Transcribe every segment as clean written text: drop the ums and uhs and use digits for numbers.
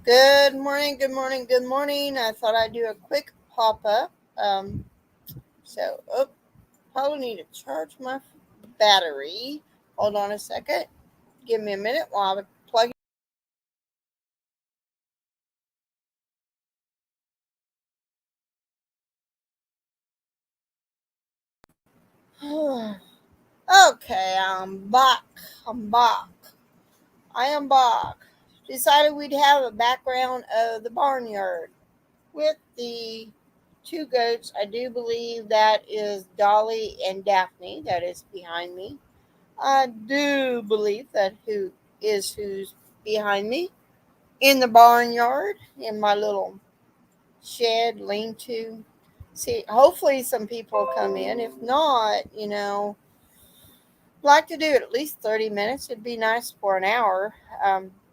Good morning, good morning, good morning. I thought I'd do a quick pop up. So, probably need to charge my battery. Hold on a second. Give me a minute while I plug it. Okay, I'm back. I'm back. I am back. Decided we'd have a background of the barnyard with the two goats. I do believe that is Dolly and Daphne that is behind me. I do believe that who's behind me in the barnyard in my little shed lean to. See, hopefully some people come in. If not, like to do it at least 30 minutes. It'd be nice for an hour,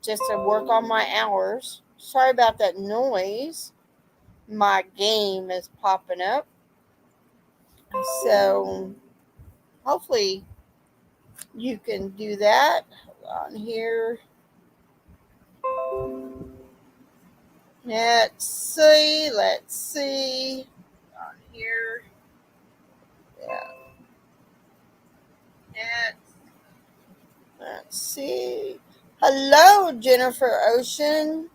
just to work on my hours. Sorry about that noise. My game is popping up. So hopefully you can do that on here. Let's see. On here. Yeah. Next. Let's see. Hello, Jennifer Ocean.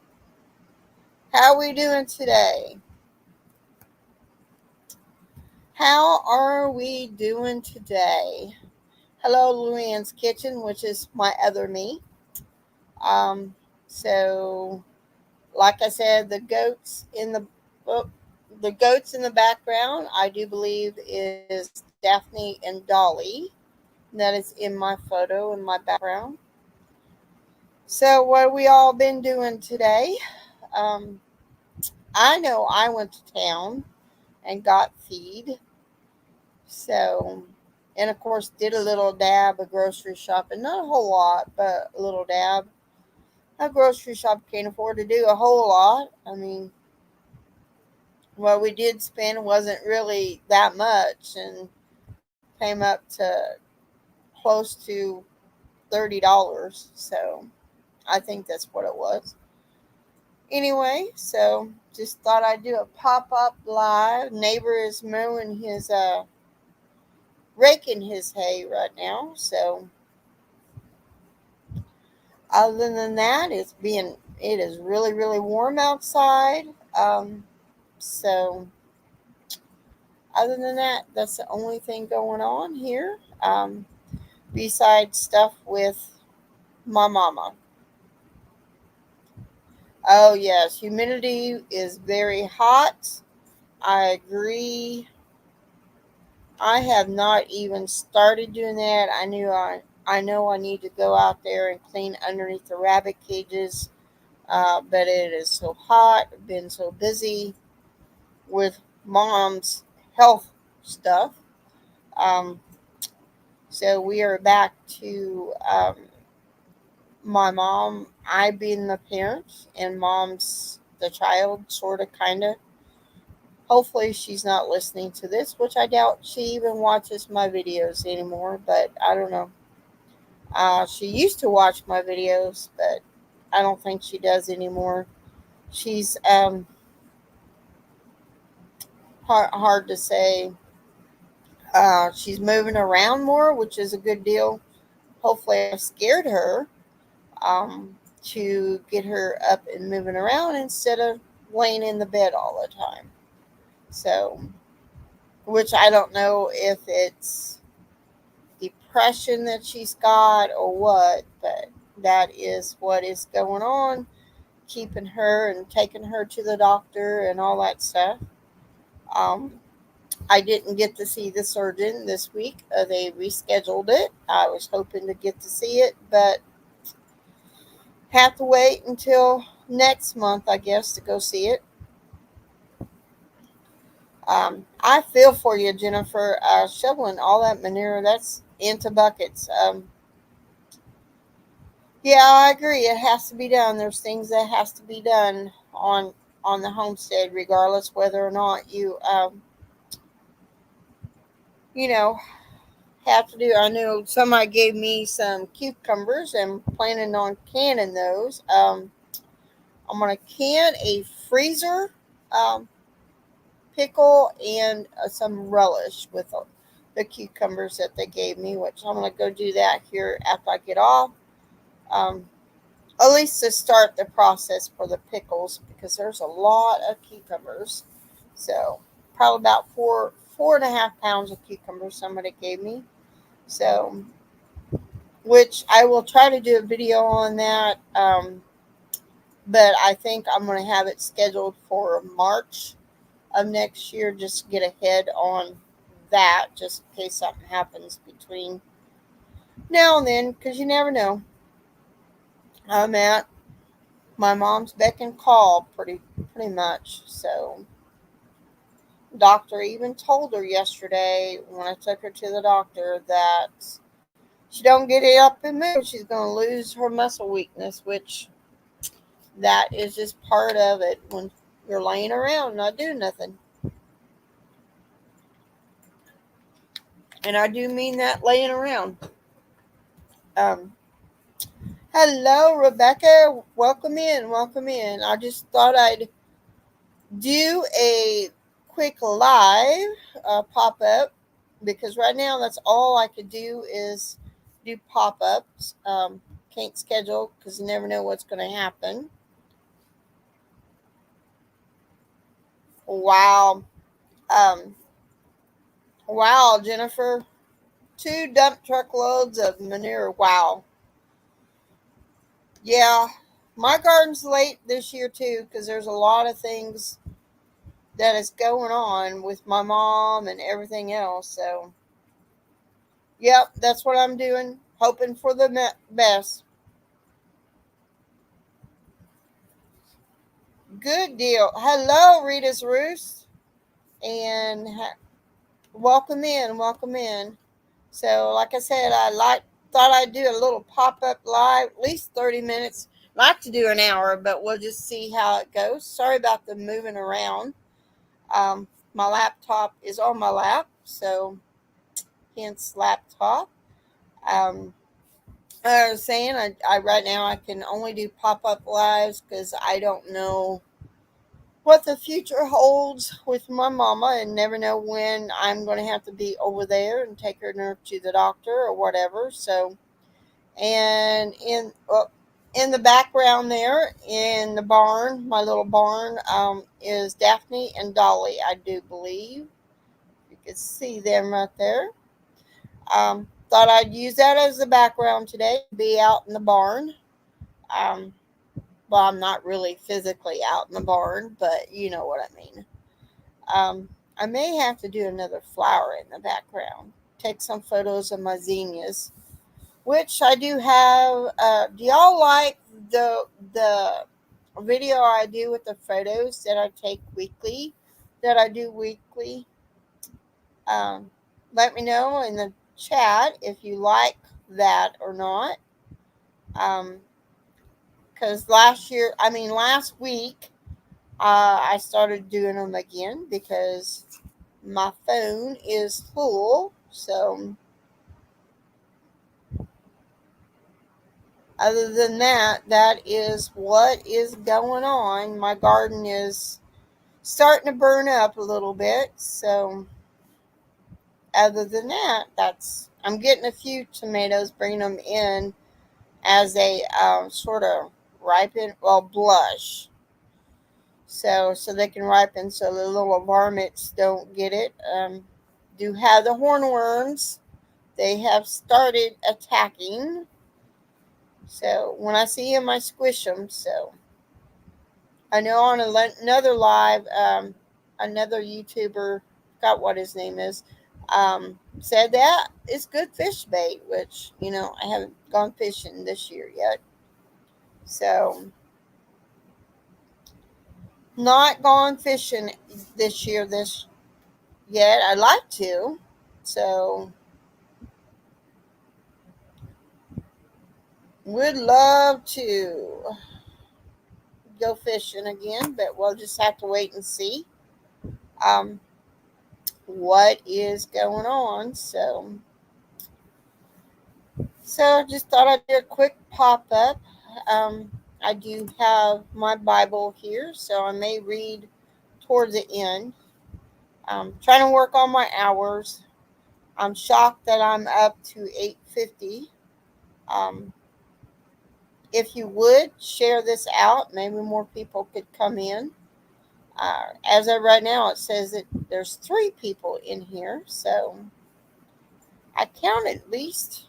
How we doing today? How are we doing today? Hello, Luann's Kitchen, which is my other me. Um, so like I said, oh, the goats in the background, I do believe is Daphne and Dolly. That is in my photo in my background. So what we all been doing today? Um, I know I went to town and got feed. So, and of course, did a little dab of grocery shopping. Not a whole lot, but a little dab. A grocery shop can't afford to do a whole lot. I mean, what we did spend wasn't really that much and came up to close to $30. So I think that's what it was. Anyway, so just thought I'd do a pop up live. Neighbor is mowing his raking his hay right now. So other than that, it is really really warm outside. So other than that, that's the only thing going on here. Besides stuff with my mama. Oh yes, humidity is very hot. I agree. I have not even started doing that. I know I need to go out there and clean underneath the rabbit cages, but it is so hot. I've been so busy with mom's health stuff. Um, so we are back to my mom, I being the parent, and mom's the child, sort of, kind of. Hopefully, she's not listening to this, which I doubt she even watches my videos anymore, but I don't know. She used to watch my videos, but I don't think she does anymore. She's hard to say. She's moving around more, which is a good deal. Hopefully, I scared her to get her up and moving around instead of laying in the bed all the time. So, which I don't know if it's depression that she's got or what, but that is what is going on, keeping her and taking her to the doctor and all that stuff. Um, I didn't get to see the surgeon this week. They rescheduled it. I was hoping to get to see it, but have to wait until next month, I guess, to go see it. I feel for you, Jennifer. Shoveling all that manure, that's into buckets. Yeah, I agree. It has to be done. There's things that has to be done on the homestead, regardless whether or not you know have to do. I know somebody gave me some cucumbers and planning on canning those. I'm going to can a freezer pickle and some relish with the cucumbers that they gave me, which I'm going to go do that here after I get off. Um, at least to start the process for the pickles because there's a lot of cucumbers. So probably about 4.5 pounds of cucumbers somebody gave me. So which I will try to do a video on that. But I think I'm going to have it scheduled for March of next year just to get ahead on that just in case something happens between now and then because you never know. I'm at my mom's beck and call pretty much. So doctor even told her yesterday when I took her to the doctor that she don't get it up and move, she's going to lose her muscle weakness, which that is just part of it when you're laying around not doing nothing. And I do mean that laying around. Um, Hello, Rebecca. Welcome in. Welcome in. I just thought I'd do a quick live pop up because right now that's all I could do is do pop ups. Can't schedule because you never know what's going to happen. Wow. Um, wow, Jennifer. 2 dump truckloads of manure. Wow. Yeah. My garden's late this year too because there's a lot of things that is going on with my mom and everything else. So, yep, that's what I'm doing. Hoping for the best. Good deal. Hello, Rita's Roost. And welcome in. Welcome in. So, like I said, thought I'd do a little pop up live, at least 30 minutes. Like to do an hour, but we'll just see how it goes. Sorry about the moving around. My laptop is on my lap, so hence laptop. Um, I was saying, I right now I can only do pop up lives because I don't know what the future holds with my mama and never know when I'm going to have to be over there and take her to the doctor or whatever. So, and in the background there in the barn, my little barn, is Daphne and Dolly, I do believe. You can see them right there. Thought I'd use that as the background today, be out in the barn. Um, well, I'm not really physically out in the barn, but you know what I mean. I may have to do another flower in the background. Take some photos of my zinnias, which I do have. Do y'all like the video I do with the photos that I take weekly? That I do weekly. Um, Let me know in the chat if you like that or not. Because last week, I started doing them again because my phone is full. So, other than that, that is what is going on. My garden is starting to burn up a little bit. So, other than that, I'm getting a few tomatoes, bringing them in as they sort of ripen, well, blush. So they can ripen so the little varmints don't get it. Do have the hornworms. They have started attacking. So when I see them, I squish them. So I know on another live, another YouTuber, forgot what his name is, said that it's good fish bait, which, I haven't gone fishing this year yet. So not gone fishing this year yet. I'd like to. So would love to go fishing again, but we'll just have to wait and see um, what is going on. So just thought I'd do a quick pop up. I do have my Bible here, so I may read towards the end. I'm trying to work on my hours. I'm shocked that I'm up to 8:50. Um, if you would share this out, maybe more people could come in. As of right now, it says that there's 3 people in here, so I count at least.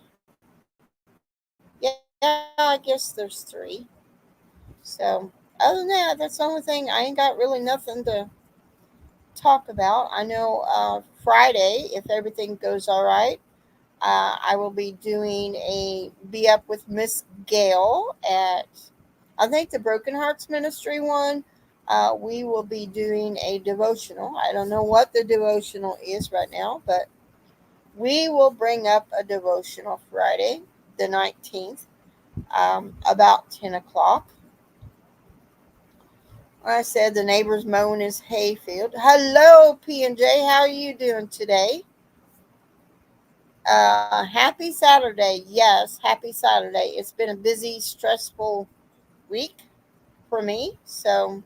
Yeah, I guess there's 3. So other than that, that's the only thing. I ain't got really nothing to talk about. I know Friday, if everything goes all right, I will be doing a Be Up with Miss Gail at, I think, the Broken Hearts Ministry one. We will be doing a devotional. I don't know what the devotional is right now, but we will bring up a devotional Friday, the 19th, about 10 o'clock. I said the neighbor's mowing his hayfield. Hello, P&J. How are you doing today? Happy Saturday. Yes, happy Saturday. It's been a busy, stressful week for me. So,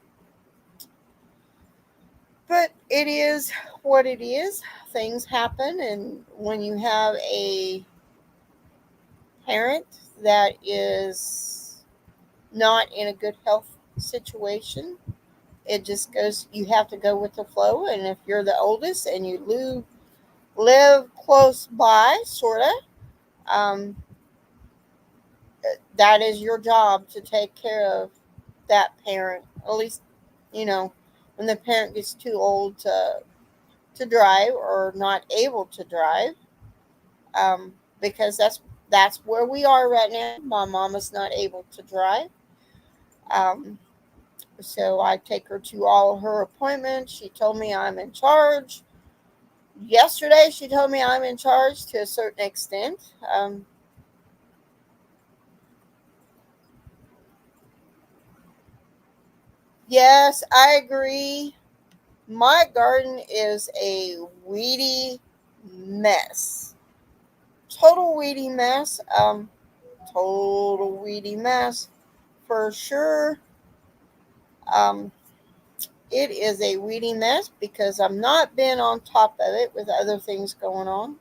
but it is what it is. Things happen. And when you have a parent that is not in a good health situation, it just goes, you have to go with the flow. And if you're the oldest and you live close by, sort of, um, that is your job to take care of that parent. At least, you know, when the parent gets too old to drive or not able to drive, because that's where we are right now. My mom is not able to drive, um, so I take her to all her appointments. She told me I'm in charge. Yesterday, she told me I'm in charge to a certain extent. Yes, I agree. My garden is a weedy mess. Total weedy mess. Total weedy mess for sure. Um, it is a weedy mess because I'm not been on top of it with other things going on.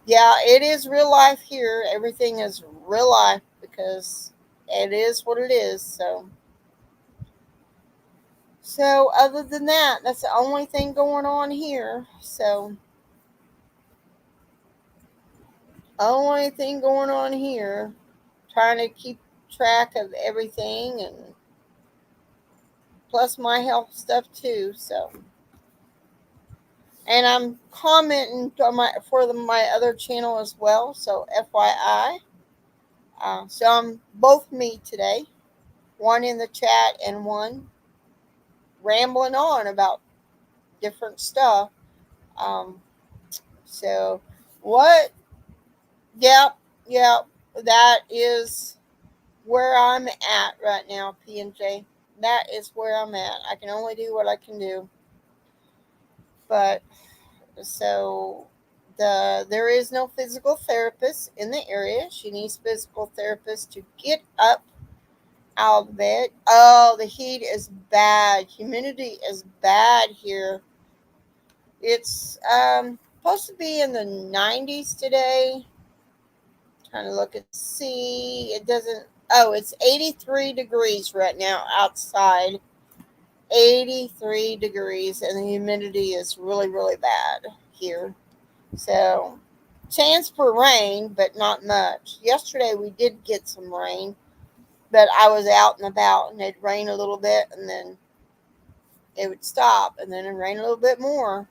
Yeah, it is real life here. Everything is real life because it is what it is. So other than that, that's the only thing going on here. So only thing going on here. Trying to keep track of everything and plus my health stuff too. So, and I'm commenting on my other channel as well. So FYI, so I'm both me today. One in the chat and one rambling on about different stuff. Um, so what? Yep, yep. That is where I'm at right now, P&J. That is where I'm at. I can only do what I can do. But so there is no physical therapist in the area. She needs physical therapist to get up out of bed. Oh, the heat is bad. Humidity is bad here. It's supposed to be in the 90s today. Trying to look and see. It doesn't. Oh, it's 83 degrees right now outside. 83 degrees, and the humidity is really, really bad here. So, chance for rain, but not much. Yesterday we did get some rain, but I was out and about, and it'd rain a little bit, and then it would stop, and then it'd rain a little bit more.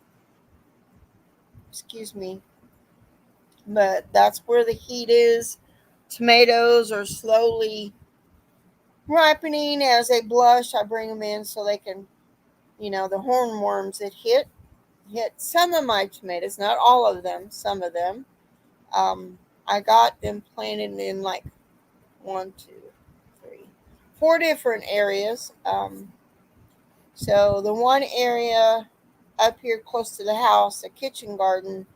Excuse me. But that's where the heat is. Tomatoes are slowly ripening as they blush. I bring them in so they can, the hornworms that hit some of my tomatoes, not all of them, some of them. I got them planted in like one, two, three, 4 different areas. So the one area up here close to the house, the kitchen garden,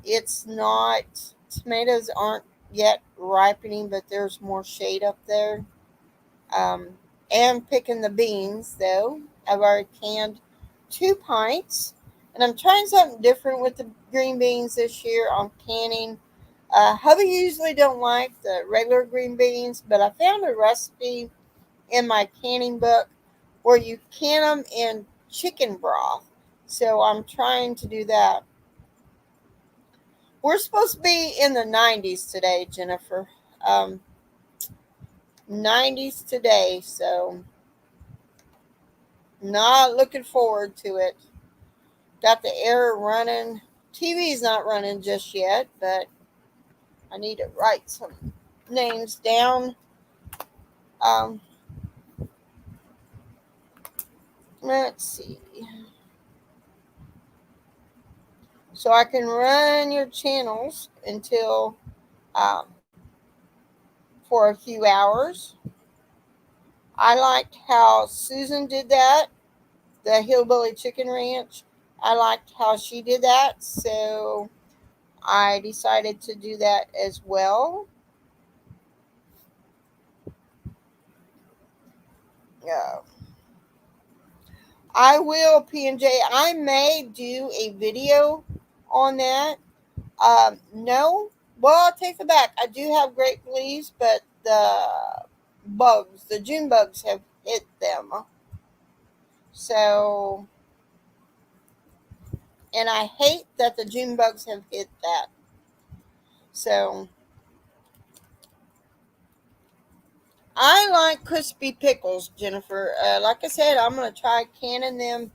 it's not, tomatoes aren't yet ripening, but there's more shade up there. Um, and picking the beans, though. I've already canned 2 pints. And I'm trying something different with the green beans this year on canning. Hubby usually don't like the regular green beans, but I found a recipe in my canning book where you can them in chicken broth. So I'm trying to do that. We're supposed to be in the 90s today, Jennifer. Um, 90s today, so not looking forward to it. Got the air running. TV's not running just yet, but I need to write some names down. Um, let's see. So I can run your channels until um, for a few hours. I liked how Susan did that, the Hillbilly Chicken Ranch. I liked how she did that, so I decided to do that as well. Yeah. I will, P&J. I may do a video on that. No. Well, I'll take it back. I do have grape leaves, but the June bugs have hit them. So, and I hate that the June bugs have hit that. So, I like crispy pickles, Jennifer. Like I said, I'm gonna try in canning them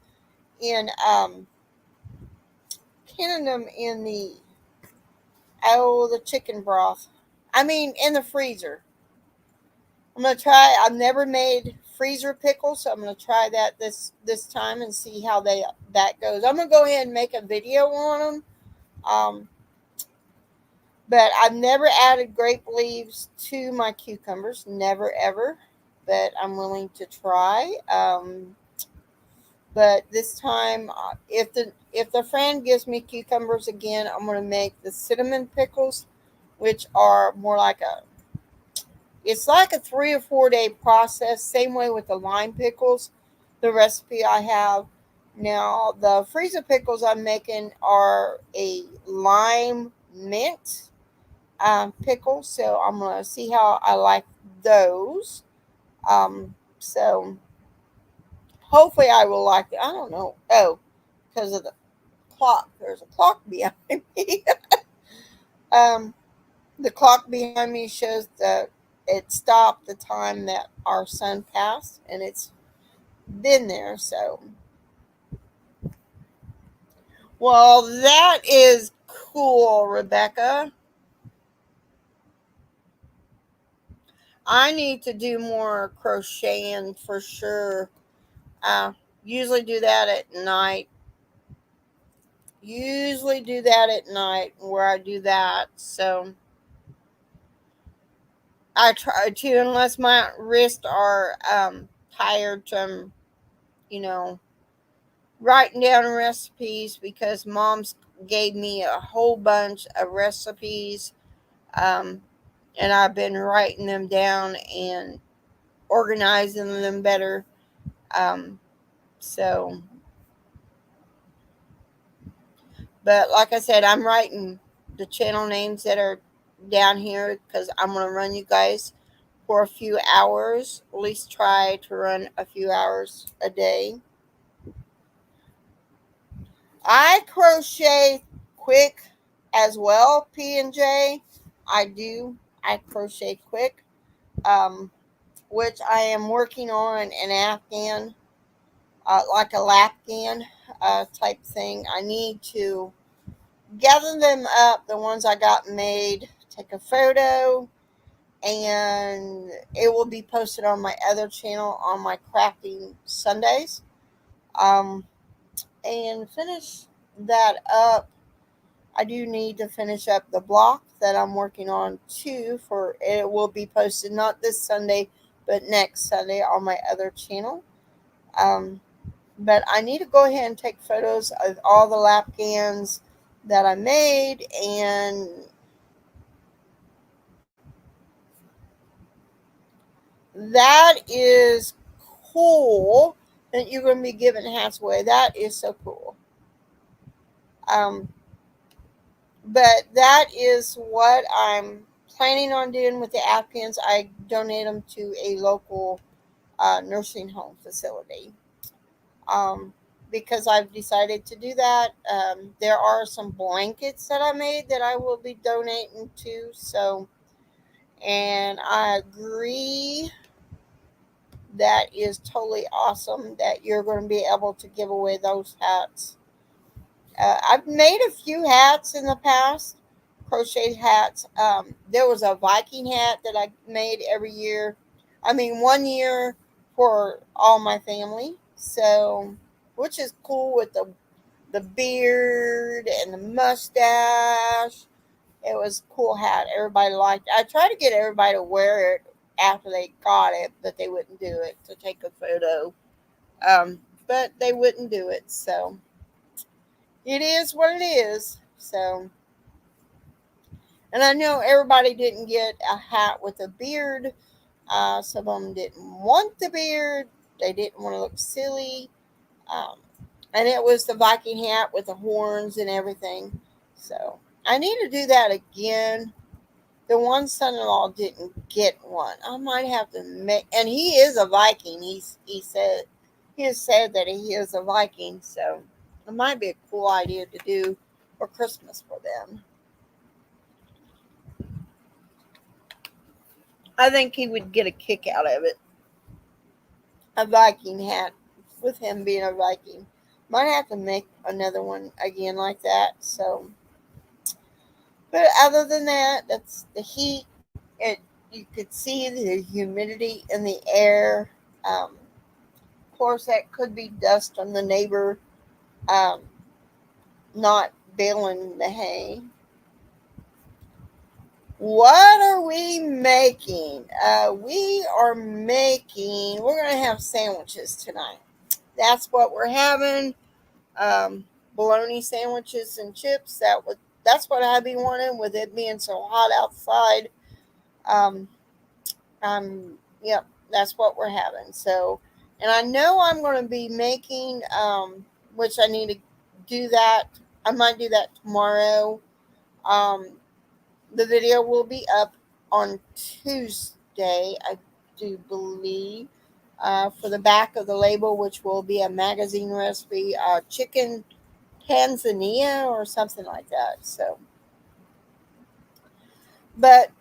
in the chicken broth. I mean, in the freezer. I'm gonna try. I've never made freezer pickles, so I'm gonna try that this time and see how that goes. I'm gonna go ahead and make a video on them. Um, but I've never added grape leaves to my cucumbers. Never ever. But I'm willing to try. But this time, if the friend gives me cucumbers again, I'm gonna make the cinnamon pickles, which are more like a it's like a 3 or 4 day process. Same way with the lime pickles, the recipe I have. Now, the freezer pickles I'm making are a lime mint pickle. So I'm going to see how I like those. So hopefully I will like it. I don't know. Oh, because of the clock. There's a clock behind me. um, the clock behind me shows that it stopped the time that our son passed, and it's been there. So, well, that is cool, Rebecca. I need to do more crocheting for sure. Uh, usually do that at night. Usually do that at night where I do that. So I try to, unless my wrists are tired from, you know, writing down recipes because mom's gave me a whole bunch of recipes, um, and I've been writing them down and organizing them better. Um, so, but like I said, I'm writing the channel names that are down here because I'm going to run you guys for a few hours, at least try to run a few hours a day. I crochet quick as well, P&J. I do. I crochet quick, which I am working on an Afghan, like a Lapghan type thing. I need to gather them up, the ones I got made, take a photo, and it will be posted on my other channel on my crafting Sundays. Um, and finish that up. I do need to finish up the block that I'm working on too. For it will be posted not this Sunday, but next Sunday on my other channel. Um, but I need to go ahead and take photos of all the lap cans that I made and that is cool that you're going to be giving hats away. That is so cool. Um, but that is what I'm planning on doing with the Afghans. I donate them to a local nursing home facility. Um, because I've decided to do that. There are some blankets that I made that I will be donating to. So, and I agree that is totally awesome that you're going to be able to give away those hats. I've made a few hats in the past, crocheted hats. There was a Viking hat that I made every year. I mean, one year for all my family. So, which is cool with the beard and the mustache. It was a cool hat. Everybody liked it. I tried to get everybody to wear it after they got it, but they wouldn't do it to take a photo. But they wouldn't do it. So it is what it is. So, and I know everybody didn't get a hat with a beard. Some of them didn't want the beard. They didn't want to look silly. Um, and it was the Viking hat with the horns and everything. So I need to do that again. The one son-in-law didn't get one. I might have to make, and he is a Viking. He has said that he is a Viking, so it might be a cool idea to do for Christmas for them. I think he would get a kick out of it. A Viking hat with him being a Viking. Might have to make another one again like that. So, but other than that, that's the heat. It You could see the humidity in the air. Of course, that could be dust from the neighbor um, not baling the hay. What are we making? We're going to have sandwiches tonight. That's what we're having. Bologna sandwiches and chips. That's what I'd be wanting with it being so hot outside. Um, yep, that's what we're having. So, and I know I'm going to be making, which I need to do that. I might do that tomorrow. Um, the video will be up on Tuesday, I do believe, for the back of the label, which will be a magazine recipe, chicken Tanzania or something like that. So, but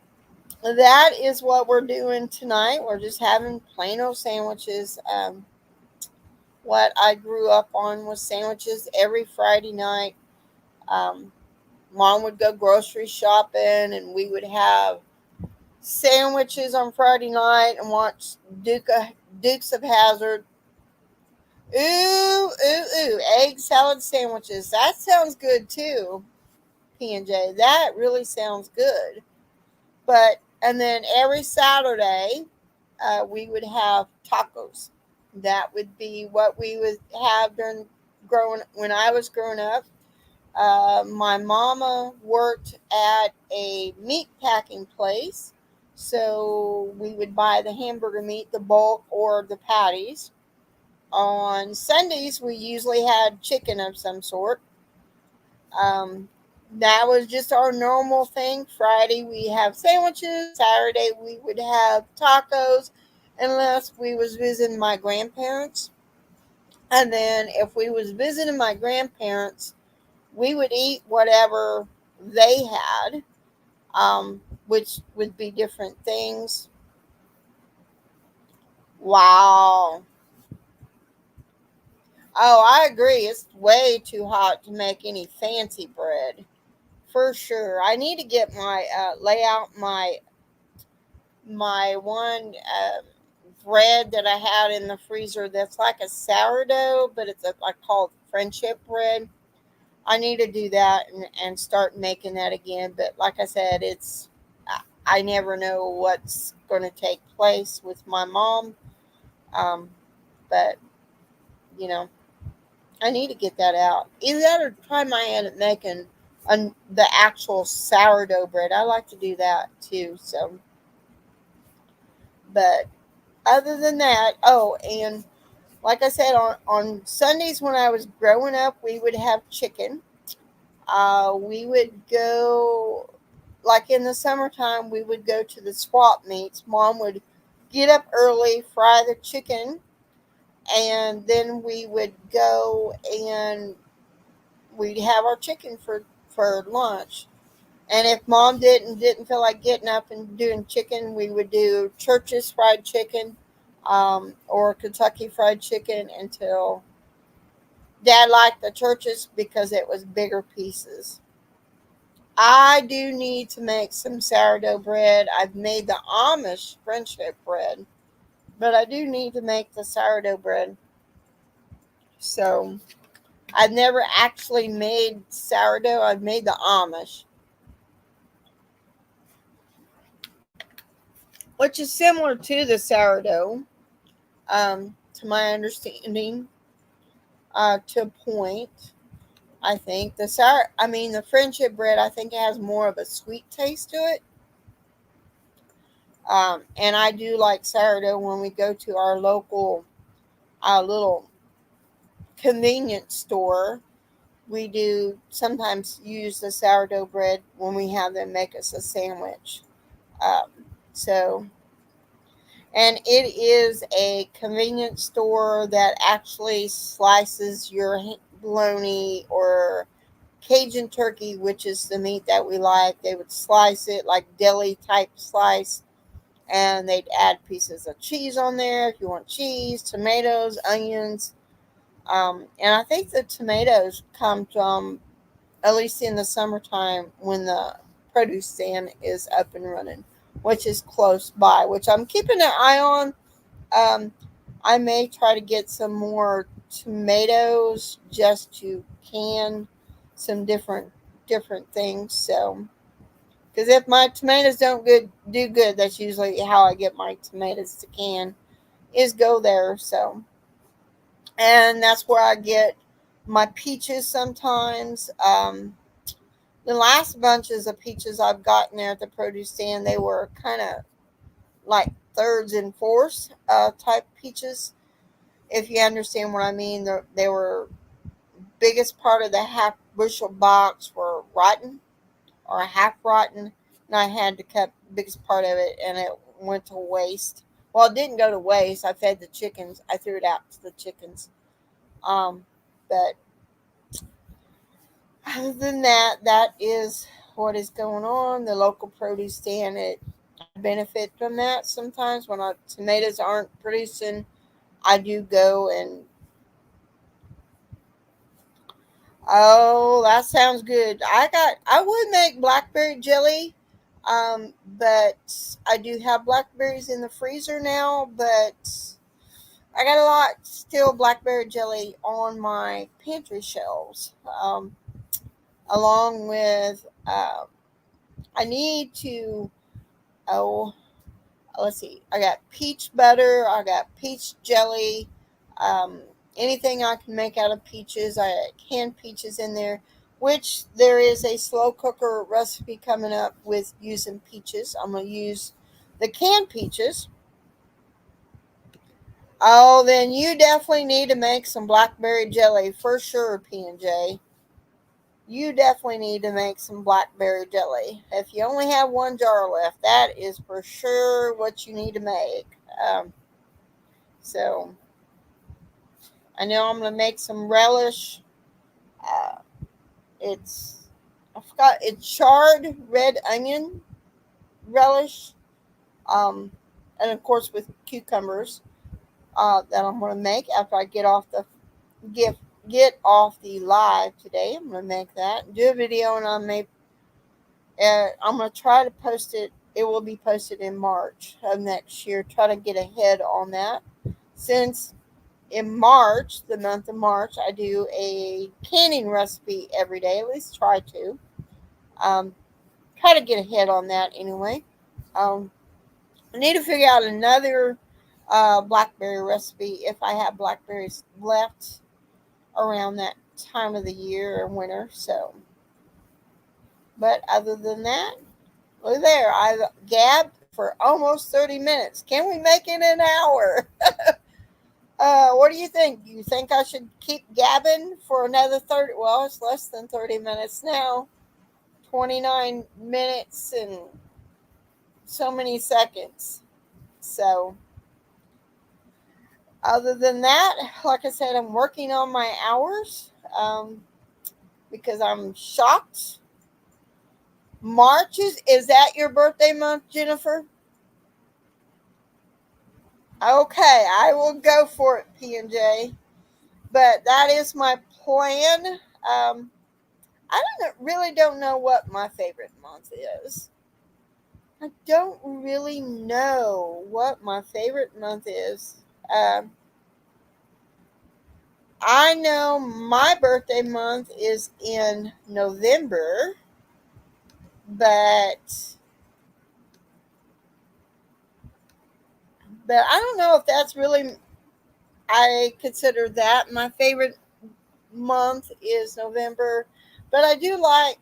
that is what we're doing tonight. We're just having plain old sandwiches. What I grew up on was sandwiches every Friday night. Um, Mom would go grocery shopping, and we would have sandwiches on Friday night and watch Dukes of Hazard. Ooh, ooh, ooh! Egg salad sandwiches. That sounds good too, P&J. That really sounds good. But and then every Saturday, we would have tacos. That would be what we would have during growing when I was growing up. My mama worked at a meat packing place, so we would buy the hamburger meat, the bulk, or the patties. On Sundays, we usually had chicken of some sort. Um, that was just our normal thing. Friday, we have sandwiches. Saturday, we would have tacos, unless we was visiting my grandparents. And then if we was visiting my grandparents, we would eat whatever they had, which would be different things. Wow. Oh, I agree. It's way too hot to make any fancy bread. For sure. I need to get lay out my one bread that I had in the freezer that's like a sourdough, but I call it friendship bread. I need to do that and start making that again. But like I said, I never know what's going to take place with my mom. Um, but you know, I need to get that out. Either that or try my hand at making the actual sourdough bread. I like to do that too. So, but Other than that, oh, and like I said, on Sundays when I was growing up, we would have chicken. We would go, like in the summertime, we would go to the swap meets. Mom would get up early, fry the chicken, and then we would go and we'd have our chicken for lunch. And if mom didn't feel like getting up and doing chicken, we would do Church's fried chicken, or Kentucky fried chicken until Dad liked the Church's because it was bigger pieces. I do need to make some sourdough bread. I've made the Amish friendship bread, but I do need to make the sourdough bread. So I've never actually made sourdough. I've made the Amish, which is similar to the sourdough, to my understanding, to a point. I think the friendship bread, I think it has more of a sweet taste to it. And I do like sourdough when we go to our local little convenience store. We do sometimes use the sourdough bread when we have them make us a sandwich. Um, so, and it is a convenience store that actually slices your bologna or Cajun turkey, which is the meat that we like. They would slice it like deli type slice, and they'd add pieces of cheese on there if you want cheese, tomatoes, onions. And I think the tomatoes come from, at least in the summertime, when the produce stand is up and running, which is close by, which I'm keeping an eye on. Um, I may try to get some more tomatoes just to can some different things. So, because if my tomatoes don't do good, that's usually how I get my tomatoes to can, is go there. So, and that's where I get my peaches sometimes. The last bunches of peaches I've gotten there at the produce stand, they were kind of like thirds and fourths type peaches. If you understand what I mean, they were biggest part of the half bushel box were rotten or half rotten, and I had to cut the biggest part of it, and it went to waste. Well, it didn't go to waste. I fed the chickens. I threw it out to the chickens. Um, but other than that, that is what is going on. The local produce stand, I benefit from that sometimes when our tomatoes aren't producing. I do go and, oh, that sounds good. I would make blackberry jelly, but I do have blackberries in the freezer now, but I got a lot still blackberry jelly on my pantry shelves, along with, I need to, oh, let's see, I got peach butter, I got peach jelly, um, anything I can make out of peaches. I got canned peaches in there, which there is a slow cooker recipe coming up with using peaches. I'm going to use the canned peaches. Oh, then you definitely need to make some blackberry jelly for sure, P&J. You definitely need to make some blackberry jelly. If you only have one jar left, that is for sure what you need to make. Um, so I know I'm gonna make some relish. Uh, it's I forgot, it's charred red onion relish. Um, and of course with cucumbers. That I'm gonna make after I get get off the live today. I'm gonna make that, do a video, and I'm gonna try to post it. It will be posted in March of next year. Try to get ahead on that, since in March, the month of March, I do a canning recipe every day. At least try to. Um, Try to get ahead on that anyway. Um, I need to figure out another blackberry recipe if I have blackberries left around that time of the year or winter. So, but other than that, look there. I Gab for almost 30 minutes. Can we make it an hour? What do you think? You think I should keep gabbing for another 30? Well, it's less than 30 minutes now. 29 minutes and so many seconds. So, other than that, like I said, I'm working on my hours because I'm shocked. March is that your birthday month, Jennifer? Okay, I will go for it, P&J. But that is my plan. I really don't know what my favorite month is. I don't really know what my favorite month is. Um, I know my birthday month is in November, but I don't know if that's really I consider that my favorite month is November, but I do like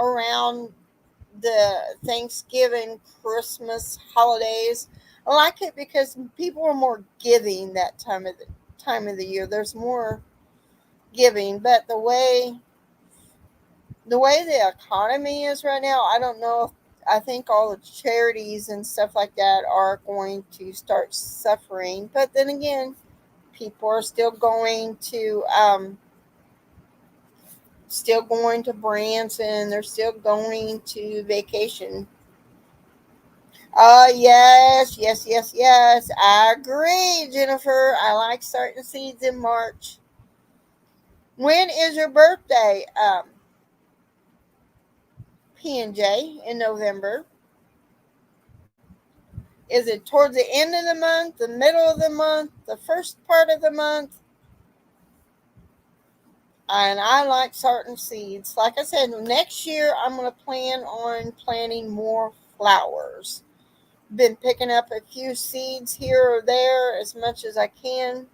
around the Thanksgiving, Christmas holidays. I like it because people are more giving that time of the year. There's more giving, but the way the economy is right now, I don't know if I think all the charities and stuff like that are going to start suffering. But then again, people are still going to Branson. They're still going to vacation. Yes, yes, yes, yes. I agree, Jennifer. I like starting seeds in March. When is your birthday? P&J in November. Is it towards the end of the month, the middle of the month, the first part of the month? And I like starting seeds. Like I said, next year I'm going to plan on planting more flowers. Been picking up a few seeds here or there as much as I can.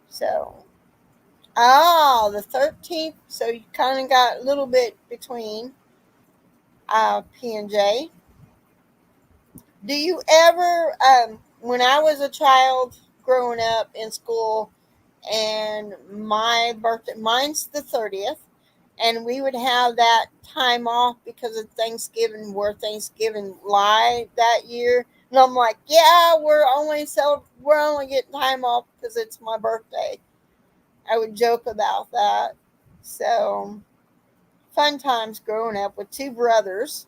So, the 13th. So you kind of got a little bit between P&J. Do you ever, when I was a child growing up in school, and my birthday, mine's the 30th, and we would have that time off because of Thanksgiving, where Thanksgiving lie that year. And I'm like, yeah, we're only getting time off because it's my birthday. I would joke about that. So fun times growing up with two brothers.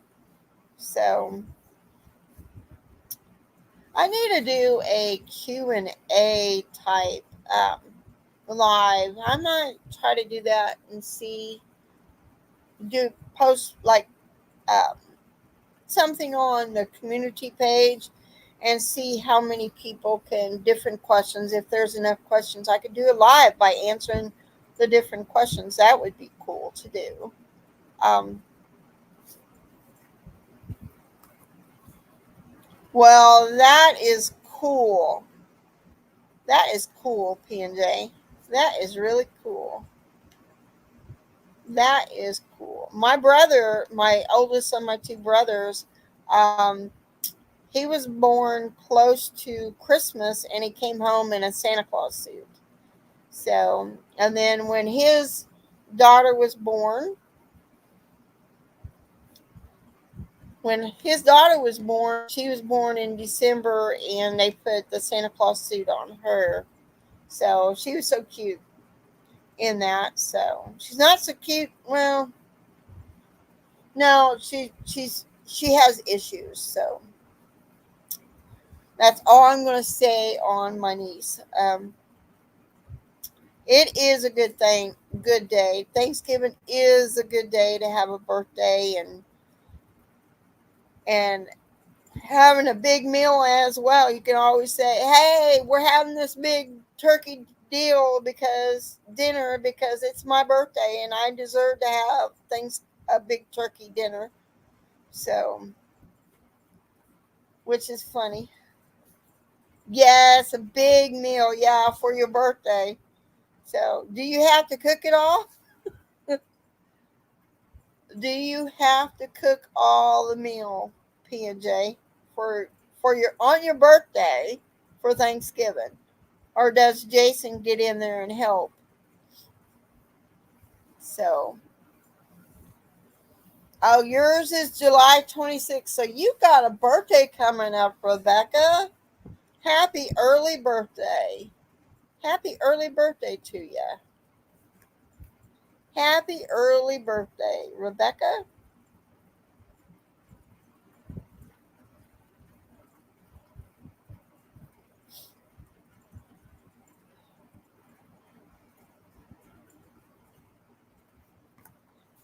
So I need to do a Q&A type live. I might try to do that and do post like um, something on the community page and see how many people can different questions. If there's enough questions, I could do it live by answering the different questions. That would be cool to do. Um, well, that is cool. That is cool, P&J. That is really cool. That is cool. My brother, my oldest of my two brothers, um, he was born close to Christmas and he came home in a Santa Claus suit. So, and then when his daughter was born, she was born in December and they put the Santa Claus suit on her. So she was so cute in that. So she's not so cute. Well, no, she has issues. So that's all I'm going to say on my niece. It is a good day. Thanksgiving is a good day to have a birthday and having a big meal as well. You can always say, "Hey, we're having this big turkey dinner because it's my birthday and I deserve to have things a big turkey dinner." So, which is funny. Yes, a big meal, yeah, for your birthday. So, do you have to cook it all? Do you have to cook all the meal, P&J? for your on your birthday for Thanksgiving, or does Jason get in there and help? So, oh, yours is July 26th. So you got a birthday coming up, Rebecca. Happy early birthday. Happy early birthday to you. Happy early birthday, Rebecca.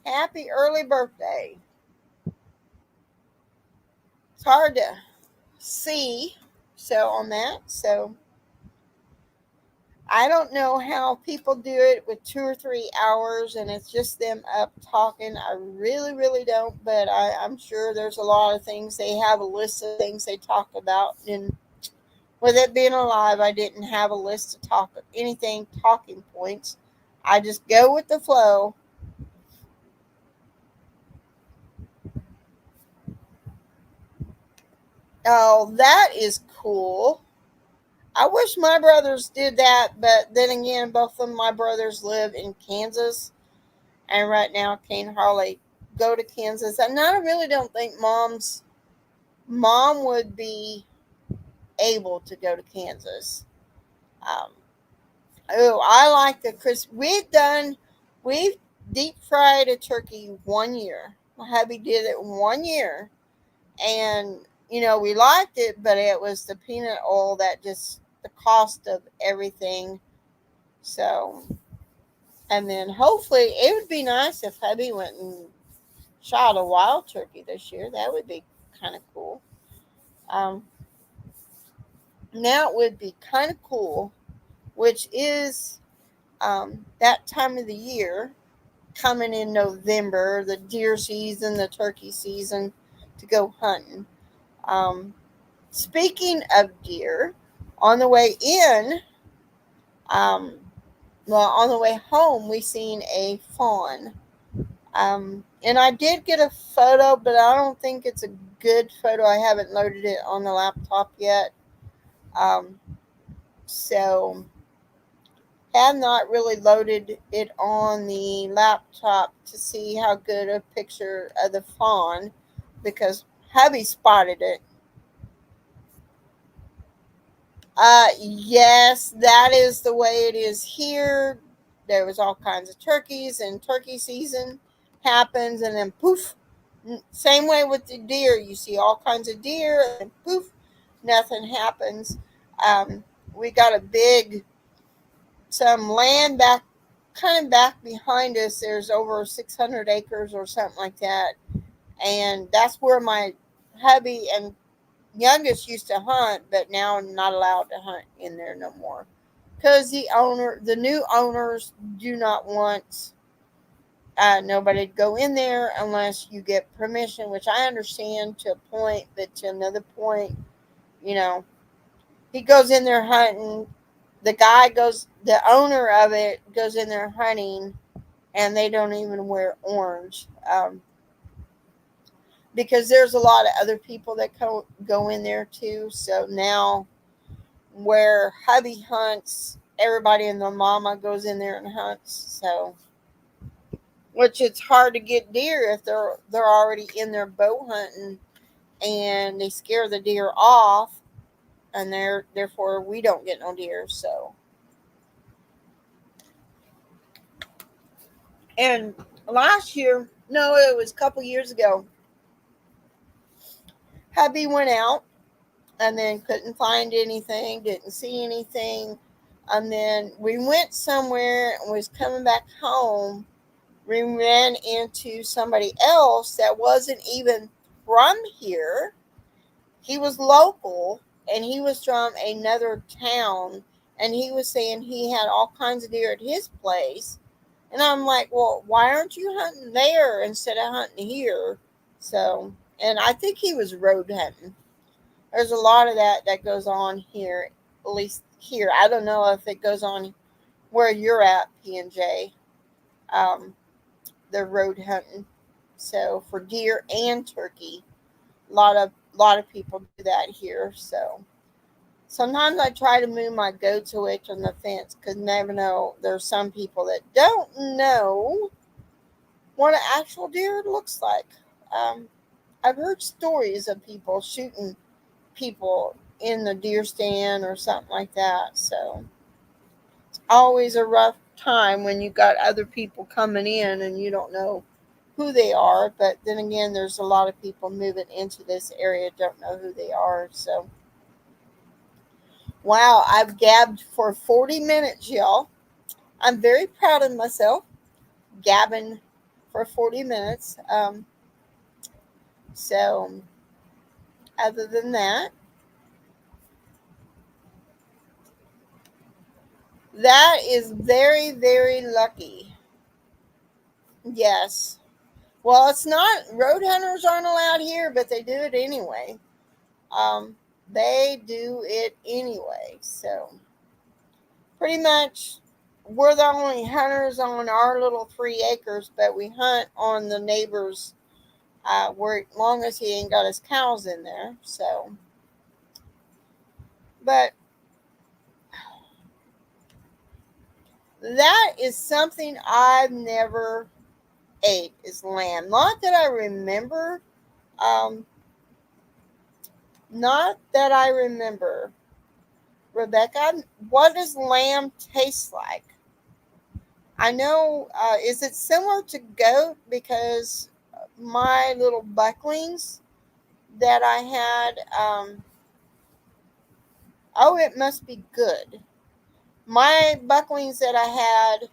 Happy early birthday. It's hard to see. So on that. So I don't know how people do it with 2 or 3 hours and it's just them up talking. I really, really don't. But I'm sure there's a lot of things. They have a list of things they talk about. And with it being alive, I didn't have a list to talk anything, talking points. I just go with the flow. Oh, that is cool. I wish my brothers did that, but then again, both of my brothers live in Kansas, and right now can't hardly go to Kansas. And I really don't think mom would be able to go to Kansas. Um, oh, I like the crisp. We've deep fried a turkey 1 year. My hubby did it 1 year, and we liked it, but it was the peanut oil that just the cost of everything. So, and then hopefully it would be nice if hubby went and shot a wild turkey this year. That would be kind of cool. Um, Now it would be kind of cool, which is that time of the year coming in November, the deer season, the turkey season, to go hunting. Um, Speaking of deer, on the way in, um, well, on the way home, we seen a fawn. And I did get a photo, but I don't think it's a good photo. I haven't loaded it on the laptop yet. Um, so have not really loaded it on the laptop to see how good a picture of the fawn because hubby spotted it. Yes, that is the way it is here. There was all kinds of turkeys, and turkey season happens, and then poof. Same way with the deer. You see all kinds of deer, and poof, nothing happens. We got a big some land back, kind of back behind us. There's over 600 acres or something like that, and that's where my hubby and youngest used to hunt, but now not allowed to hunt in there no more because the new owners do not want nobody to go in there unless you get permission, which I understand to a point, but to another point, you know, he goes in there hunting. The owner of it goes in there hunting, and they don't even wear orange. Because there's a lot of other people that go in there too. So now where hubby hunts, everybody and their mama goes in there and hunts. So, which it's hard to get deer if they're already in their bow hunting and they scare the deer off, and therefore we don't get no deer. So, and last year, no, it was a couple years ago, hubby went out and then couldn't find anything, didn't see anything. And then we went somewhere and was coming back home. We ran into somebody else that wasn't even from here. He was local and he was from another town. And he was saying he had all kinds of deer at his place. And I'm like, well, why aren't you hunting there instead of hunting here? So, and I think he was road hunting. There's a lot of that goes on here, at least here. I don't know if it goes on where you're at, P&J. Um, the road hunting. So for deer and turkey, a lot of a lot of people do that here. So sometimes I try to move my goats away from the fence because never know. There's some people that don't know what an actual deer looks like. Um, I've heard stories of people shooting people in the deer stand or something like that. So it's always a rough time when you got other people coming in and you don't know who they are. But then again, there's a lot of people moving into this area don't know who they are. So wow, I've gabbed for 40 minutes, y'all. I'm very proud of myself, gabbing for 40 minutes. So other than that, that is very, very lucky. Yes. Well, it's not, road hunters aren't allowed here, but they do it anyway. Um, they do it anyway. So pretty much we're the only hunters on our little 3 acres, but we hunt on the neighbors where as long as he ain't got his cows in there. So, but that is something I've never ate is lamb. Not that I remember. Um, not that I remember. Rebecca, what does lamb taste like? I know, is it similar to goat? Because my little bucklings that I had, oh, it must be good. My bucklings that I had,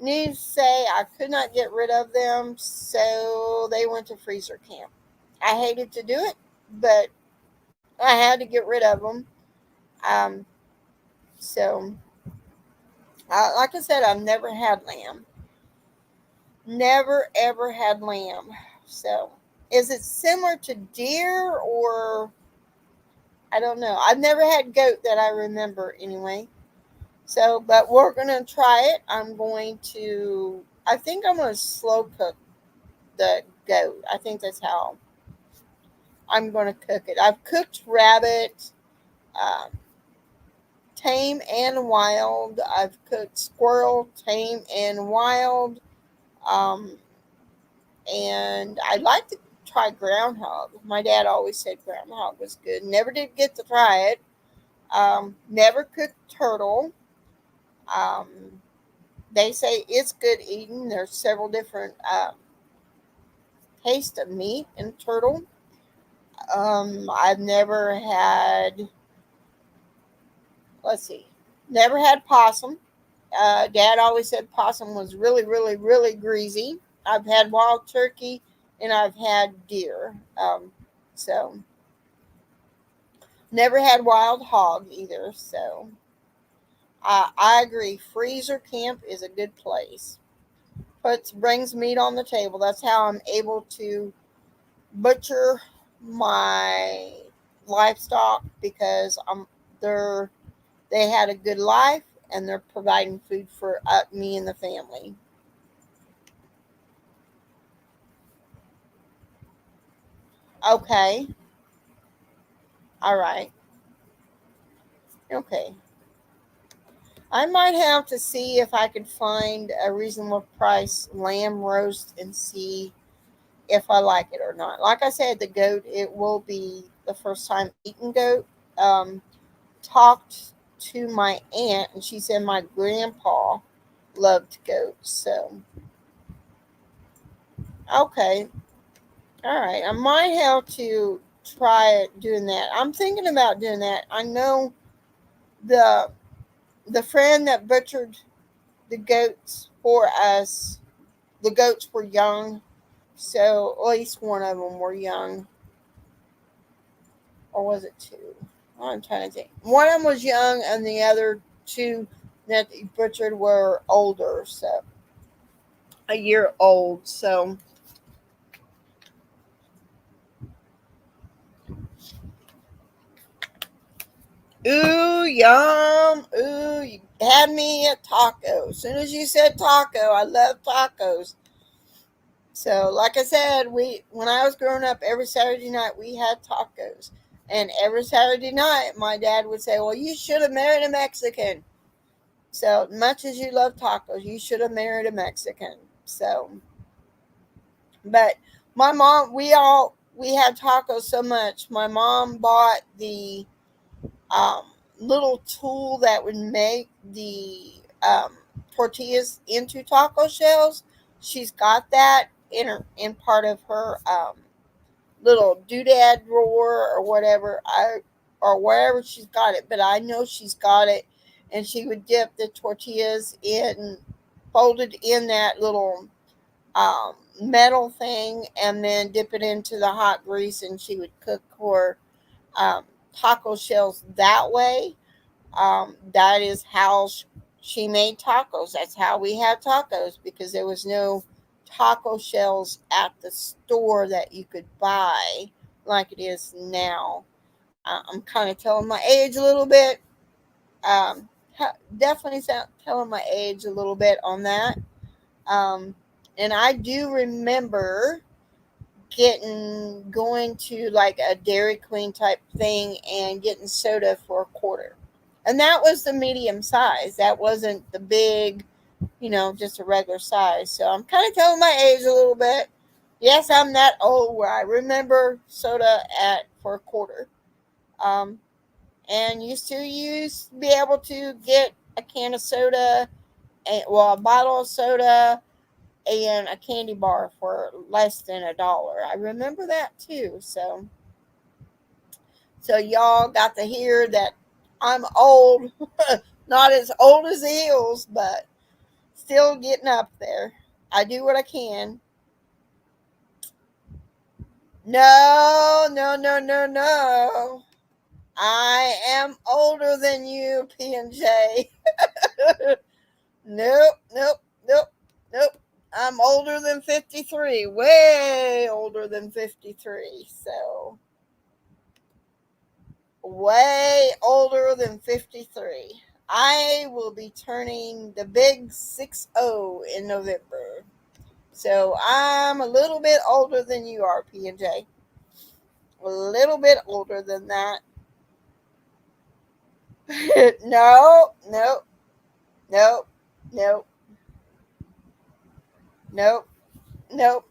needs to say I could not get rid of them, so they went to freezer camp. I hated to do it, but I had to get rid of them. Um, so, like I said, I've never had lamb. Never ever had lamb. So, is it similar to deer or I don't know. I've never had goat that I remember anyway. So, but we're going to try it. I think I'm going to slow cook the goat. I think that's how I'm going to cook it. I've cooked rabbit, um, tame and wild. I've cooked squirrel, tame and wild. Um, and I'd like to try groundhog. My dad always said groundhog was good. Never did get to try it. Never cooked turtle. Um, they say it's good eating. There's several different tastes of meat in turtle. I've never had, let's see, never had possum. Dad always said possum was really, really, really greasy. I've had wild turkey and I've had deer. So never had wild hog either. So I agree. Freezer camp is a good place. Brings meat on the table. That's how I'm able to butcher my livestock because they're they had a good life and they're providing food for me and the family. Okay. All right. Okay. I might have to see if I could find a reasonable price lamb roast and see if I like it or not. Like I said, the goat, it will be the first time eating goat. Um, Talked to my aunt and she said my grandpa loved goats. So, okay. All right. I might have to try doing that. I'm thinking about doing that. I know the the friend that butchered the goats for us, the goats were young, so at least one of them were young, or was it two? I'm trying to think. One of them was young, and the other two that he butchered were older, so a year old. So, ooh, yum! Ooh, you had me a taco. As soon as you said taco, I love tacos. So, like I said, when I was growing up, every Saturday night we had tacos, and every Saturday night my dad would say, "Well, you should have married a Mexican." So much as you love tacos, you should have married a Mexican. So, but my mom, we had tacos so much. My mom bought the um, little tool that would make the tortillas into taco shells. She's got that in part of her little doodad drawer or whatever or wherever she's got it. But I know she's got it, and she would dip the tortillas in, folded in that little metal thing, and then dip it into the hot grease, and she would cook her um, taco shells that way. That is how she made tacos. That's how we had tacos, because there was no taco shells at the store that you could buy like it is now. I'm kind of telling my age a little bit. Um, Definitely telling my age a little bit on that. Um, and I do remember going to like a Dairy Queen type thing and getting soda for a quarter. And that was the medium size. That wasn't the big, just a regular size. So I'm kind of telling my age a little bit. Yes, I'm that old where I remember soda at for a quarter. Um, and used to be able to get a can of soda, a bottle of soda, and a candy bar for less than $1. I remember that too. So y'all got to hear that I'm old, not as old as the hills, but still getting up there. I do what I can. No, no, no, no, no. I am older than you, P&J. Nope, nope, nope, nope. I'm older than 53. Way older than 53. So, way older than 53. I will be turning the big 60 in November. So, I'm a little bit older than you are, P&J. A little bit older than that. No, no, no, no, no, no.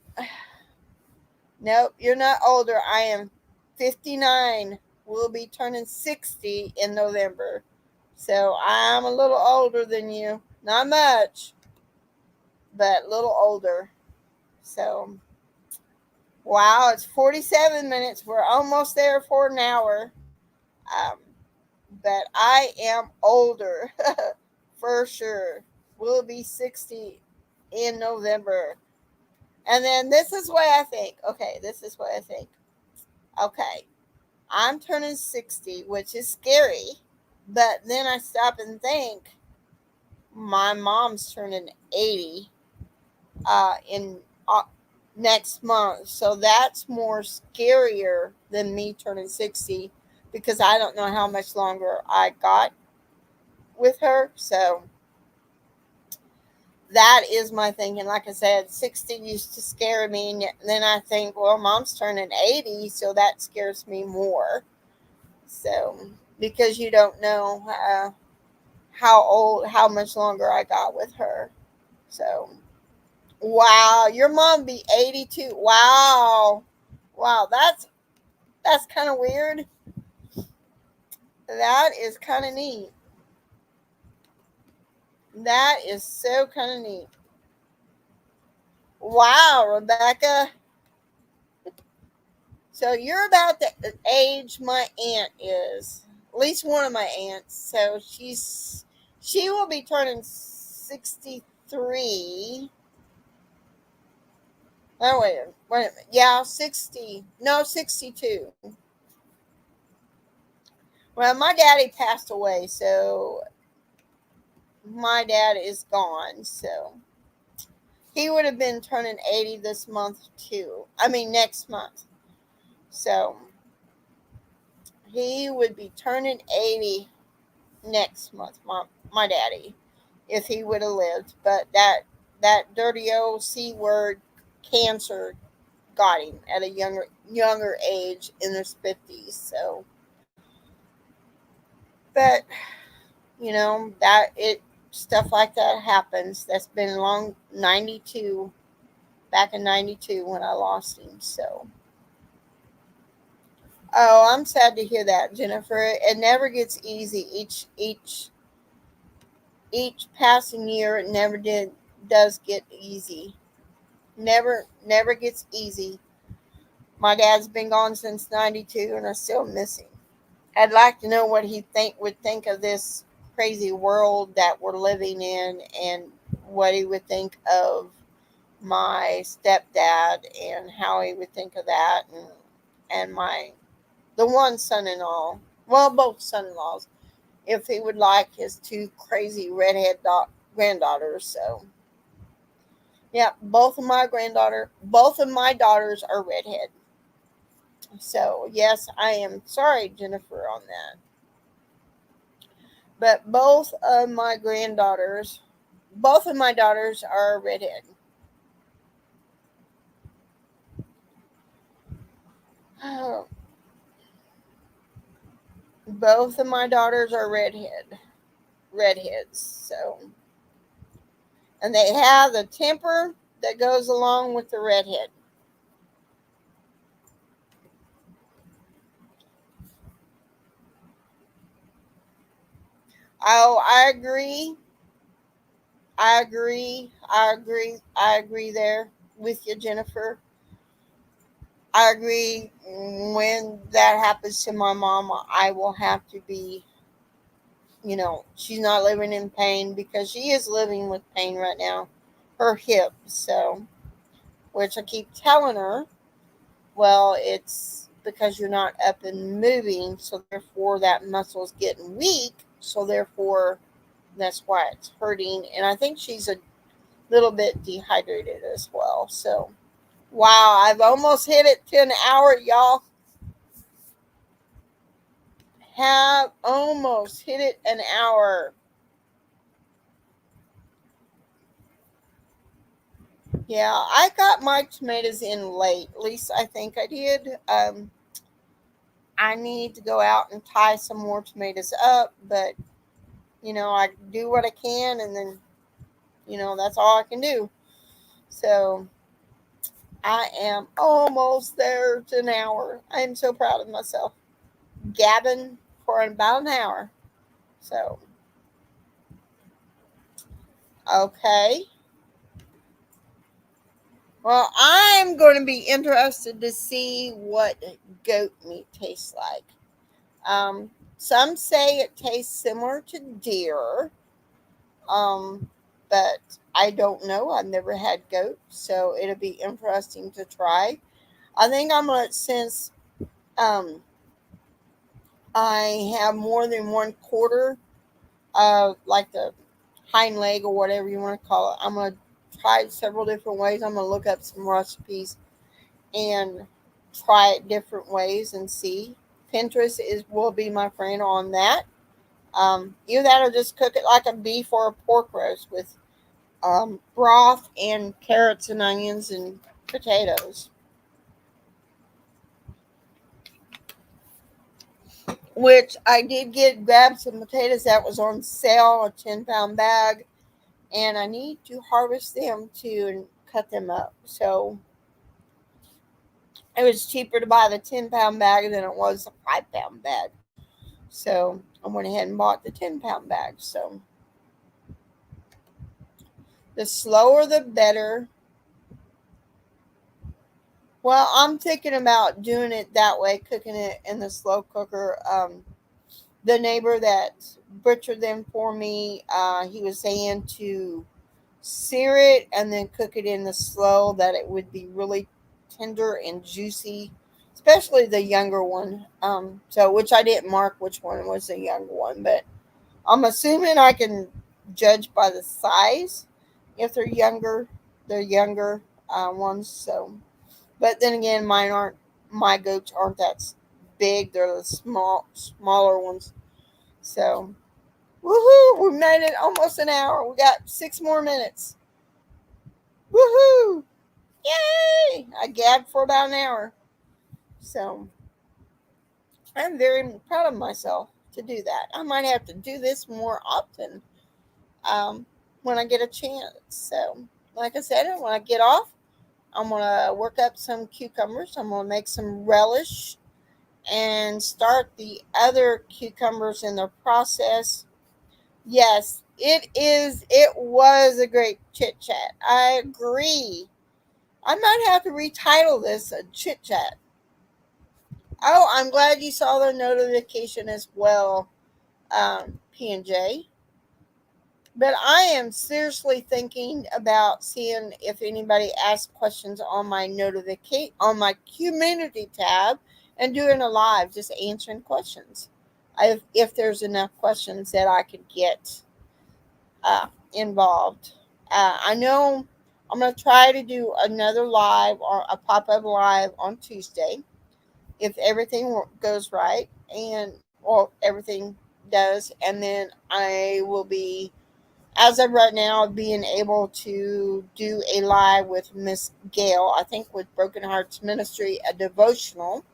Nope, you're not older. I am 59. We'll be turning 60 in November. So I'm a little older than you. Not much, but a little older. So, wow, it's 47 minutes. We're almost there for an hour. Um, but I am older for sure. We'll be 60 in November. And then this is what I think. Okay, this is what I think. Okay, I'm turning 60, which is scary. But then I stop and think my mom's turning 80 in next month. So that's more scarier than me turning 60, because I don't know how much longer I got with her. So that is my thinking. Like I said, 60 used to scare me. And then I think, well, mom's turning 80, so that scares me more. So, because you don't know how much longer I got with her. So, wow, your mom be 82. Wow, wow, that's kind of weird. That is kind of neat. That is so kind of neat. Wow, Rebecca. So you're about the age my aunt is. At least one of my aunts. So she will be turning 63. Oh, wait a minute. Yeah, 60. No, 62. Well, my daddy passed away, so my dad is gone. So he would have been turning 80 this month, too. I mean, next month. So he would be turning 80 next month, my daddy, if he would have lived. But that dirty old C word cancer got him at a younger age in his 50s. So, but that it stuff like that happens. That's been long 92 back in 92 when I lost him. So, oh, I'm sad to hear that, Jennifer. It never gets easy. Each passing year, it never does get easy. Never gets easy. My dad's been gone since 92 and I still miss him. I'd like to know what he would think of this crazy world that we're living in, and what he would think of my stepdad and how he would think of that, and my the one son-in-law, well, both son-in-laws, if he would like his two crazy redhead granddaughters. So yeah, both of my daughters are redhead. So yes, I am sorry, Jennifer, on that. But both of my daughters are redhead. Both of my daughters are redheads. So, and they have the temper that goes along with the redhead. Oh, I agree. I agree there with you, Jennifer. I agree. When that happens to my mom, I will have to be, she's not living in pain, because she is living with pain right now, her hip. So, which I keep telling her, well, it's because you're not up and moving. So, therefore, that muscle is getting weak. So, therefore, that's why it's hurting. And I think she's a little bit dehydrated as well. So, wow, I've almost hit it to an hour, y'all. Have almost hit it an hour. Yeah, I got my tomatoes in late. At least I think I did. I need to go out and tie some more tomatoes up, but I do what I can, and then that's all I can do. So I am almost there to an hour. I am so proud of myself. Gabbing for about an hour. So, okay. Well, I'm going to be interested to see what goat meat tastes like. Some say it tastes similar to deer, um, but I don't know. I've never had goat, so it'll be interesting to try. I think I'm going to, since um, I have more than one quarter of like the hind leg or whatever you want to call it, I'm going to try several different ways. I'm going to look up some recipes and try it different ways and see. Pinterest will be my friend on that. Either that or just cook it like a beef or a pork roast with broth and carrots and onions and potatoes. Which I did grab some potatoes that was on sale, a 10-pound bag, and I need to harvest them too and cut them up. So it was cheaper to buy the 10-pound bag than it was a 5-pound bag. So I went ahead and bought the 10-pound bag. So the slower the better. Well, I'm thinking about doing it that way, cooking it in the slow cooker. The neighbor that butchered them for me, he was saying to sear it and then cook it in the slow, that it would be really tender and juicy, especially the younger one. So which I didn't mark which one was the younger one, but I'm assuming I can judge by the size if they're younger ones. So, but then again, my goats aren't that big. They're the smaller ones. So, woohoo! We made it almost an hour. We got 6 more minutes. Woohoo! Yay! I gabbed for about an hour. So I'm very proud of myself to do that. I might have to do this more often when I get a chance. So, like I said, when I get off, I'm going to work up some cucumbers. I'm going to make some relish and start the other cucumbers in the process. Yes, it is. It was a great chit chat. I agree. I might have to retitle this a chit chat. Oh, I'm glad you saw the notification as well, P&J. But I am seriously thinking about seeing if anybody asks questions on my on my community tab and doing a live, just answering questions. If there's enough questions that I could get involved. I know I'm going to try to do another live or a pop up live on Tuesday if everything goes right and well everything does, and then I will be as of right now being able to do a live with Miss Gail, I think with Broken Hearts Ministry, a devotional.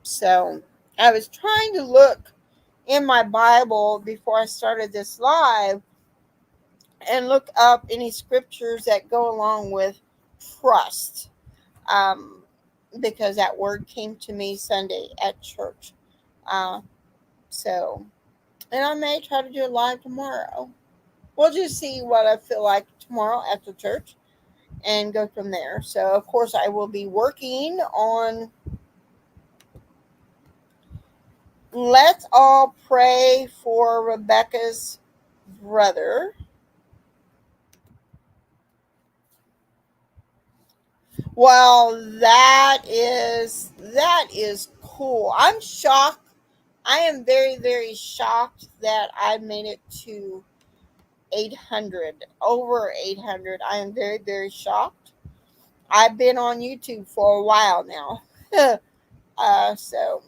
So I was trying to look in my Bible before I started this live and look up any scriptures that go along with trust. Um, because that word came to me Sunday at church. Uh, so, and I may try to do it live tomorrow. We'll just see what I feel like tomorrow after church and go from there. So, of course, I will be working on let's all pray for Rebecca's brother. Well, that is cool. I'm shocked. I am very very shocked that I made it to 800, over 800. I am very very shocked. I've been on YouTube for a while now. So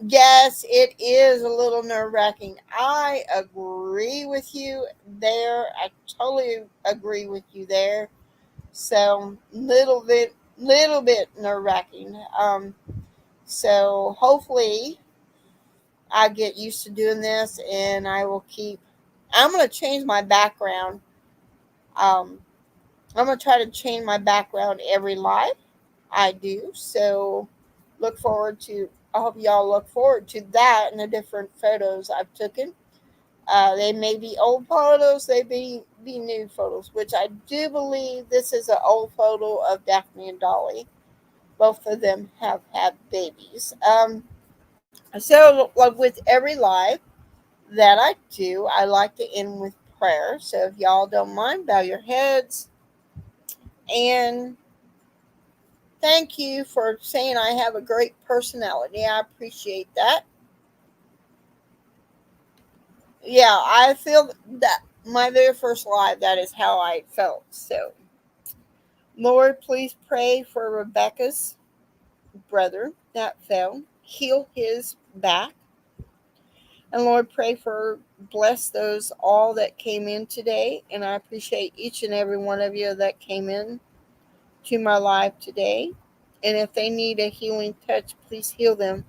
yes, it is a little nerve wracking. I agree with you there. I totally agree with you there. So little bit nerve wracking. So hopefully I get used to doing this, and I will keep. I'm gonna change my background. Um, I'm gonna try to change my background every live I do. So look forward to. I hope y'all look forward to that and the different photos I've taken. They may be old photos, they be new photos, which I do believe this is an old photo of Daphne and Dolly. Both of them have had babies. So, like with every live that I do, I like to end with prayer. So, if y'all don't mind, bow your heads and thank you for saying I have a great personality. I appreciate that. Yeah, I feel that my very first live, that is how I felt. So, Lord, please pray for Rebecca's brother that fell. Heal his back. And Lord, pray for bless those all that came in today. And I appreciate each and every one of you that came in to my live today. And if they need a healing touch, please heal them.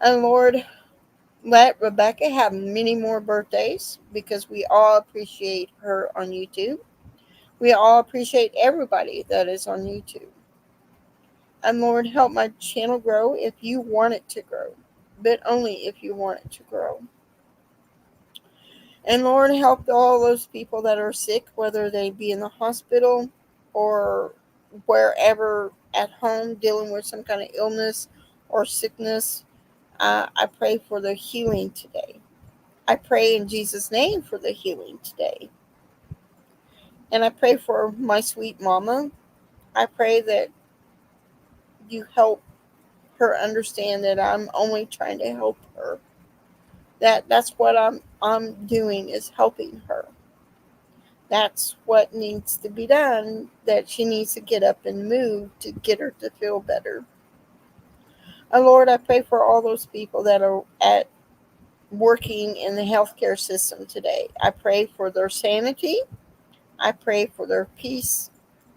And Lord, let Rebecca have many more birthdays because we all appreciate her on YouTube. We all appreciate everybody that is on YouTube. And Lord, help my channel grow if you want it to grow, but only if you want it to grow. And Lord, help all those people that are sick, whether they be in the hospital or wherever at home dealing with some kind of illness or sickness. I pray for their healing today. I pray in Jesus' name for the healing today. And I pray for my sweet mama. I pray that you help her understand that I'm only trying to help her. That's what I'm doing is helping her. That's what needs to be done. That she needs to get up and move to get her to feel better. And Lord, I pray for all those people that are at working in the healthcare system today. I pray for their sanity. I pray for their peace.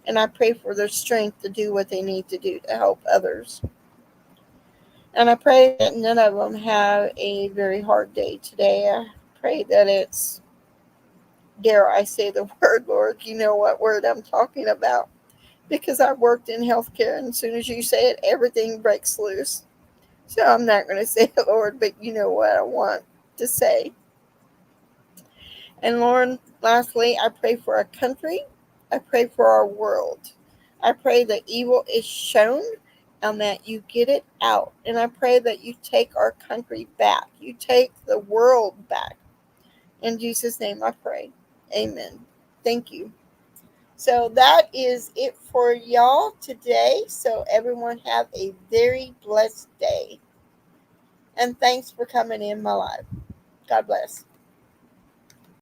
And I pray for their strength to do what they need to do to help others. And I pray that none of them have a very hard day today. I pray that it's, dare I say the word, Lord, you know what word I'm talking about. Because I worked in healthcare, and as soon as you say it, everything breaks loose. So I'm not going to say it, Lord, but you know what I want to say. And Lord, lastly, I pray for our country. I pray for our world. I pray that evil is shown and that you get it out. And I pray that you take our country back. You take the world back. In Jesus' name I pray. Amen. Thank you. So that is it for y'all today. So everyone have a very blessed day. And thanks for coming in my life. God bless.